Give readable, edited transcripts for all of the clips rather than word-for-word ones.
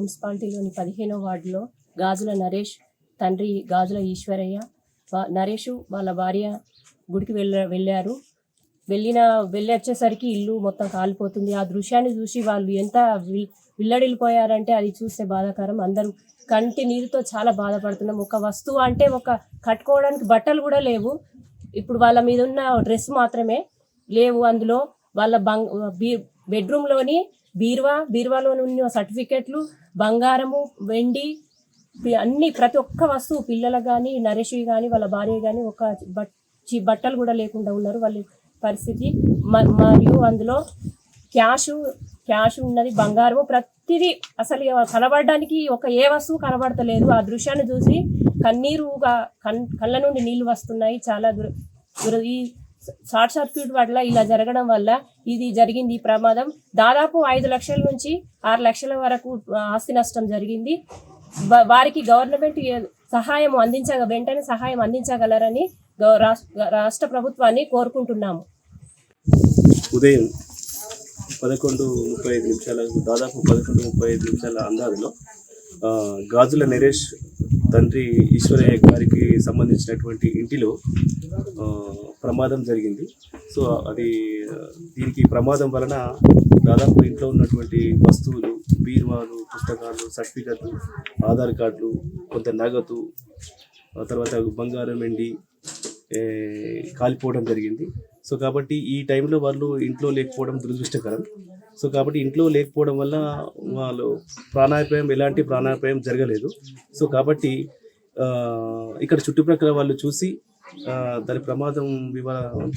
మున్సిపాలిటీలోని 15వ వార్డులో గాజుల నరేష్ తండ్రి గాజుల ఈశ్వరయ్య నరేష్ వాళ్ళ భార్య గుడికి వెళ్ళారు. వెళ్ళొచ్చేసరికి ఇల్లు మొత్తం కాలిపోతుంది. ఆ దృశ్యాన్ని చూసి వాళ్ళు ఎంత విల్లడిల్లిపోయారంటే అది చూస్తే బాధాకరం. అందరూ కంటి నీరుతో చాలా బాధపడుతున్నాం. ఒక వస్తువు అంటే ఒక కట్టుకోవడానికి బట్టలు కూడా లేవు. ఇప్పుడు వాళ్ళ మీద ఉన్న డ్రెస్ మాత్రమే లేవు. అందులో వాళ్ళ బెడ్రూమ్లోని బీరువాలో ఉన్న సర్టిఫికెట్లు, బంగారము, వెండి అన్ని ప్రతి ఒక్క వస్తువు పిల్లలకు కానీ నరేష్ కానీ వాళ్ళ భార్య కానీ ఒక బట్టలు కూడా లేకుండా ఉన్నారు వాళ్ళ పరిస్థితి. మరియు అందులో క్యాష్ ఉన్నది, బంగారము, ప్రతిదీ అసలు కనబడడానికి ఏ వస్తువు కనబడతలేదు. ఆ దృశ్యాన్ని చూసి కళ్ళ నుండి నీళ్లు వస్తున్నాయి. చాలా ఈ షార్ట్ సర్క్యూట్ వల్ల ఇలా జరగడం వల్ల ఇది జరిగింది. ఈ ప్రమాదం దాదాపు 5 లక్షల నుంచి 6 లక్షల వరకు ఆస్తి నష్టం జరిగింది. వారికి గవర్నమెంట్ వెంటనే సహాయం అందించగలరని రాష్ట్ర ప్రభుత్వాన్ని కోరుకుంటున్నాము. ఉదయం 11:35 దాదాపు 11:35 అందాజులో గాజుల నరేష్ తండ్రి ఈశ్వరయ్య గారికి సంబంధించినటువంటి ఇంటిలో ప్రమాదం జరిగింది. సో దీనికి ప్రమాదం వలన దాదాపు ఇంట్లో ఉన్నటువంటి వస్తువులు, బీరువాలు, పుస్తకాలు, సర్టిఫికెట్లు, ఆధార్ కార్డులు, కొంత నగదు, తర్వాత బంగారం, వెండి కాలిపోవడం జరిగింది. సో కాబట్టి ఈ టైంలో వాళ్ళు ఇంట్లో లేకపోవడం దురదృష్టకరం. సో కాబట్టి ఇంట్లో లేకపోవడం వల్ల వాళ్ళు ఎలాంటి ప్రాణాపాయం జరగలేదు. సో కాబట్టి ఇక్కడ చుట్టుప్రక్కల వాళ్ళు చూసి దాని ప్రమాదం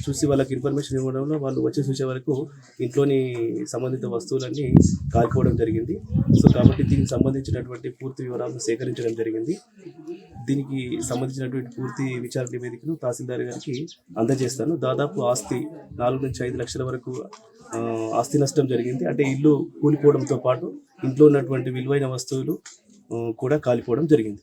చూసి వాళ్ళకి ఇన్ఫర్మేషన్ ఇవ్వడంలో వాళ్ళు వచ్చి చూసే వరకు ఇంట్లోని సంబంధిత వస్తువులన్నీ కాలిపోవడం జరిగింది. సో కాబట్టి దీనికి సంబంధించినటువంటి పూర్తి వివరాలను సేకరించడం జరిగింది. దీనికి సంబంధించినటువంటి పూర్తి విచారణ నివేదికను తహసీల్దార్ గారికి అందజేస్తాను. దాదాపు ఆస్తి 4 నుంచి 5 లక్షల వరకు ఆస్తి నష్టం జరిగింది. అంటే ఇల్లు కూలిపోవడంతో పాటు ఇంట్లో ఉన్నటువంటి విలువైన వస్తువులు కూడా కాలిపోవడం జరిగింది.